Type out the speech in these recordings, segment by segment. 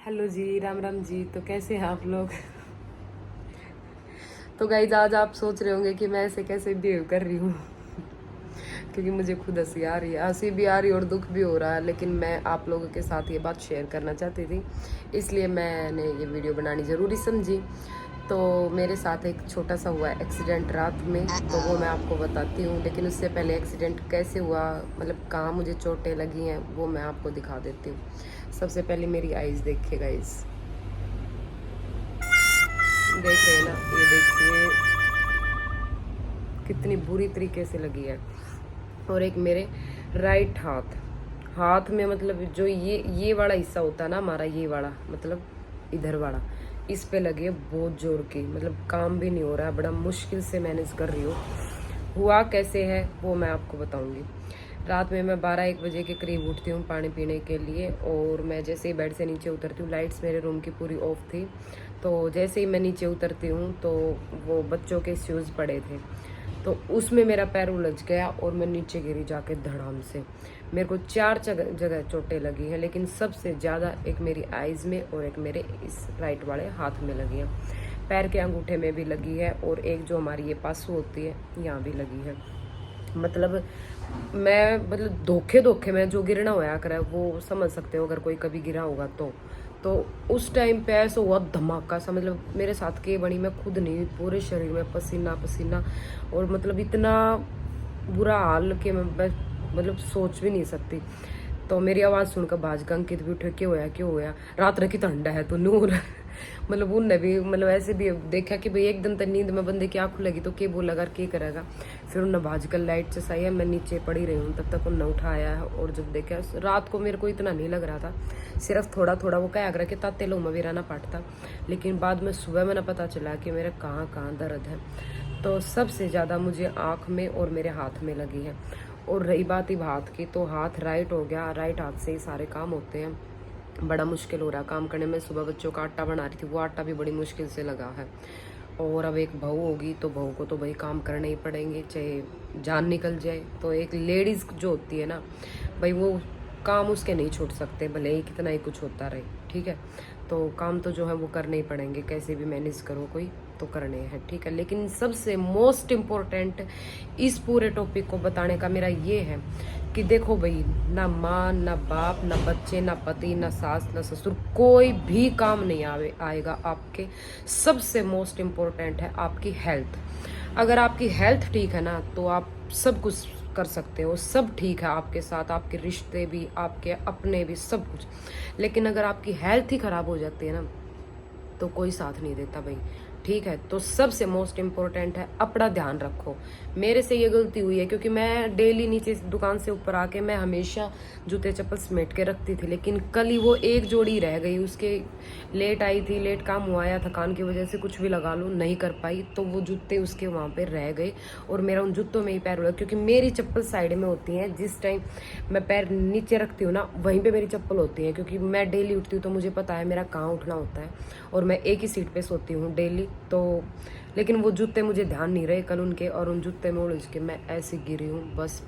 Hello जी, राम राम जी। तो कैसे हैं आप लोग? तो गाइज आज आप सोच रहे होंगे कि मैं ऐसे कैसे बिहेव कर रही हूँ क्योंकि मुझे खुद हंसी आ रही है, हंसी भी आ रही है और दुख भी हो रहा है। लेकिन मैं आप लोगों के साथ ये बात शेयर करना चाहती थी, इसलिए मैंने ये वीडियो बनानी ज़रूरी समझी। तो मेरे साथ एक छोटा सा हुआ एक्सीडेंट रात में, तो वो मैं आपको बताती हूँ। लेकिन उससे पहले एक्सीडेंट कैसे हुआ, मतलब कहाँ मुझे चोटें लगी हैं, वो मैं आपको दिखा देती हूँ। सबसे पहले मेरी आइज़ देखिए गाइज़, देख रहे हैं ना, ये देखिए कितनी बुरी तरीके से लगी है। और एक मेरे राइट हाथ हाथ में, मतलब जो ये वाला हिस्सा होता है ना हमारा, ये वाला मतलब इधर वाला, इस पे लगी है बहुत जोर की। मतलब काम भी नहीं हो रहा है, बड़ा मुश्किल से मैनेज कर रही हूँ। हुआ कैसे है वो मैं आपको बताऊंगी। रात में मैं 12-1 बजे के करीब उठती हूँ पानी पीने के लिए, और मैं जैसे ही बेड से नीचे उतरती हूँ, लाइट्स मेरे रूम की पूरी ऑफ थी, तो जैसे ही मैं नीचे उतरती हूँ तो वो बच्चों के शूज़ पड़े थे, तो उसमें मेरा पैर उलझ गया और मैं नीचे गिरी जाके धड़ाम से। मेरे को 4 जगह चोटें लगी हैं, लेकिन सबसे ज़्यादा एक मेरी आइज़ में और एक मेरे इस राइट वाले हाथ में लगी है। पैर के अंगूठे में भी लगी है, और एक जो हमारी ये पासू होती है यहाँ भी लगी है। मतलब मैं, मतलब धोखे में जो गिरना होया करे वो समझ सकते हो, अगर कोई कभी गिरा होगा तो उस टाइम पे ऐसा हुआ धमाका सा। मतलब मेरे साथ के बनी, मैं खुद नहीं, पूरे शरीर में पसीना पसीना, और मतलब इतना बुरा हाल कि मैं मतलब सोच भी नहीं सकती। तो मेरी आवाज़ सुनकर भाजका अंकित भी उठे, क्यों होया रात रखी ठंडा है तो नूर मतलब उनने भी, मतलब ऐसे भी देखा कि भाई एकदम तो नींद में बंदे की आँख खुलेगी तो क्या बोलेगा और क्या करेगा। फिर उनने भाजकर लाइट चसाई है, मैं नीचे पड़ी रही हूँ, तब तक उनने उठाया है। और जब देखा रात को मेरे को इतना नहीं लग रहा था, सिर्फ थोड़ा थोड़ा वो कह रहा कि ताते लो में भी रहना पड़ता। लेकिन बाद में सुबह मैंने पता चला कि मेरे कहाँ कहाँ दर्द है। तो सबसे ज़्यादा मुझे आँख में और मेरे हाथ में लगी है। और रही बात ही हाथ की, तो हाथ राइट हो गया, राइट हाथ से ही सारे काम होते हैं। बड़ा मुश्किल हो रहा है काम करने में। सुबह बच्चों का आटा बना रही थी, वो आटा भी बड़ी मुश्किल से लगा है। और अब एक बहू होगी तो बहू को तो भाई काम करने ही पड़ेंगे, चाहे जान निकल जाए। तो एक लेडीज़ जो होती है ना भाई, वो काम उसके नहीं छूट सकते, भले ही कितना ही कुछ होता रहे, ठीक है। तो काम तो जो है वो करने ही पड़ेंगे, कैसे भी मैनेज करो कोई तो करने हैं, ठीक है। लेकिन सबसे मोस्ट इम्पोर्टेंट इस पूरे टॉपिक को बताने का मेरा ये है कि देखो भाई, ना माँ ना बाप ना बच्चे ना पति ना सास ना ससुर, कोई भी काम नहीं आएगा आपके। सबसे मोस्ट इम्पोर्टेंट है आपकी हेल्थ। अगर आपकी हेल्थ ठीक है ना तो आप सब कुछ कर सकते हो, सब ठीक है आपके साथ, आपके रिश्ते भी, आपके अपने भी, सब कुछ। लेकिन अगर आपकी हेल्थ ही खराब हो जाती है ना तो कोई साथ नहीं देता भाई, ठीक है। तो सबसे मोस्ट इम्पोर्टेंट है अपना ध्यान रखो। मेरे से ये गलती हुई है क्योंकि मैं डेली नीचे दुकान से ऊपर आके मैं हमेशा जूते चप्पल समेट के रखती थी, लेकिन कल ही वो एक जोड़ी रह गई, उसके लेट आई थी, लेट काम हुआ या थकान की वजह से कुछ भी लगा लो नहीं कर पाई, तो वो जूते उसके वहाँ पे रह गए और मेरा उन जूतों में ही पैर हुआ। क्योंकि मेरी चप्पल साइड में होती हैं, जिस टाइम मैं पैर नीचे रखती हूँ ना वहीं पे मेरी चप्पल होती है, क्योंकि मैं डेली उठती हूँ तो मुझे पता है मेरा कहाँ उठना होता है, और मैं एक ही सीट पे सोती हूँ डेली। तो लेकिन वो जूते मुझे ध्यान नहीं रहे कल उनके, और उन जूते में उलझ के मैं ऐसी गिरी हूँ बस।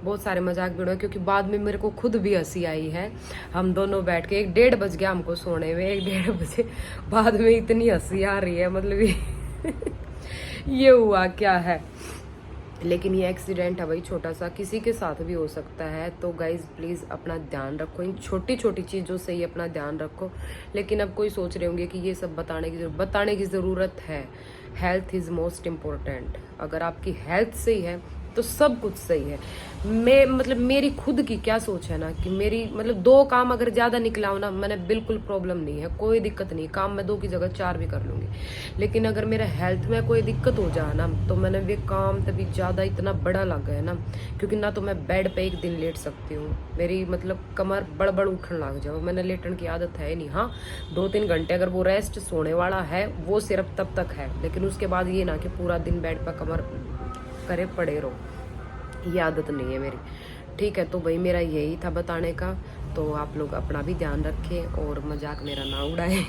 बहुत सारे मजाक भी उड़े, क्योंकि बाद में मेरे को खुद भी हंसी आई है। हम दोनों बैठ के 1-1:30 बज गया हमको सोने में, 1-1:30 बजे बाद में इतनी हंसी आ रही है, मतलब ये हुआ क्या है। लेकिन ये एक्सीडेंट है भाई छोटा सा, किसी के साथ भी हो सकता है। तो गाइज प्लीज़ अपना ध्यान रखो, इन छोटी छोटी चीज़ों से ही अपना ध्यान रखो। लेकिन अब कोई सोच रहे होंगे कि ये सब बताने की ज़रूरत है। Health is most important. अगर आपकी हेल्थ सही है तो सब कुछ सही है। मैं, मतलब मेरी खुद की क्या सोच है ना कि मेरी, मतलब 2 काम अगर ज़्यादा निकला हो ना, मैंने बिल्कुल प्रॉब्लम नहीं है, कोई दिक्कत नहीं, काम मैं 2 की जगह 4 भी कर लूँगी। लेकिन अगर मेरे हेल्थ में कोई दिक्कत हो जाए ना तो मैंने वे काम तभी ज़्यादा इतना बड़ा लग गया ना, क्योंकि ना तो मैं बेड पे 1 दिन लेट सकती हूँ, मेरी मतलब कमर बड़बड़ उठने लग जाओ। मैंने लेटने की आदत है नहीं, हाँ 2-3 घंटे अगर वो रेस्ट सोने वाला है वो सिर्फ तब तक है, लेकिन उसके बाद ये ना कि पूरा दिन बेड पर कमर करे पड़े रहो, ये आदत नहीं है मेरी, ठीक है। तो भाई मेरा यही था बताने का। तो आप लोग अपना भी ध्यान रखें और मजाक मेरा ना उड़ाएं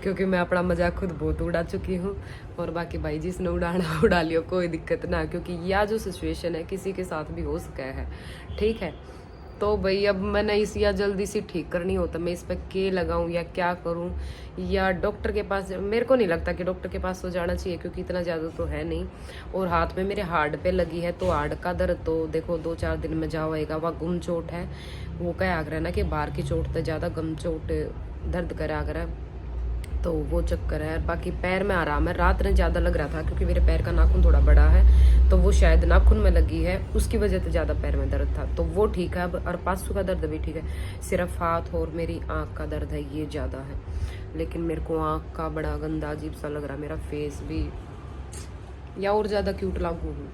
क्योंकि मैं अपना मजाक खुद बहुत उड़ा चुकी हूँ। और बाकी भाई जिसने उड़ाना उड़ा लियो, कोई दिक्कत ना, क्योंकि यह जो सिचुएशन है किसी के साथ भी हो सका है, ठीक है। तो भाई अब मैंने इस या जल्दी से ठीक करनी हो तो मैं इस पर के लगाऊं या क्या करूं, या डॉक्टर के पास। मेरे को नहीं लगता कि डॉक्टर के पास तो जाना चाहिए, क्योंकि इतना ज़्यादा तो है नहीं। और हाथ में मेरे हार्ड पे लगी है, तो हार्ड का दर्द तो देखो 2-4 दिन में जाएगा। वह गुम चोट है, वो क्या आग रहा है ना कि बाहर की चोट तो ज़्यादा गम चोट दर्द करा आग रहा है, तो वो चक्कर है। बाकी पैर में आराम है। रात में ज़्यादा लग रहा था क्योंकि मेरे पैर का नाखून थोड़ा बड़ा है, तो वो शायद नाखून में लगी है, उसकी वजह से ज़्यादा पैर में दर्द था, तो वो ठीक है अब। और पासू का दर्द भी ठीक है, सिर्फ हाथ और मेरी आँख का दर्द है, ये ज़्यादा है। लेकिन मेरे को आँख का बड़ा गंदा अजीब सा लग रहा है, मेरा फेस भी, या और ज़्यादा क्यूट लागू हूँ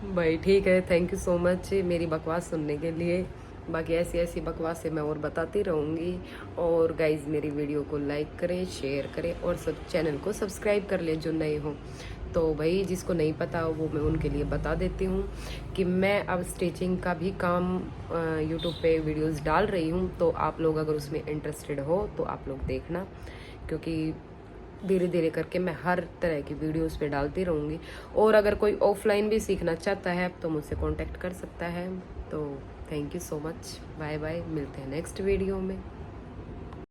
भाई। ठीक है, थैंक यू सो मच मेरी बकवास सुनने के लिए। बाकी ऐसी ऐसी बकवासें मैं और बताती रहूँगी। और गाइज मेरी वीडियो को लाइक करें, शेयर करें, और सब चैनल को सब्सक्राइब कर ले जो नए हों। तो भाई जिसको नहीं पता वो मैं उनके लिए बता देती हूँ कि मैं अब स्टिचिंग का भी काम यूट्यूब पे वीडियोस डाल रही हूँ। तो आप लोग अगर उसमें इंटरेस्टेड हो तो आप लोग देखना, क्योंकि धीरे धीरे करके मैं हर तरह की वीडियोस पे डालती रहूँगी। और अगर कोई ऑफलाइन भी सीखना चाहता है तो मुझसे कांटेक्ट कर सकता है। तो thank you so much, bye bye, मिलते हैं नेक्स्ट वीडियो में।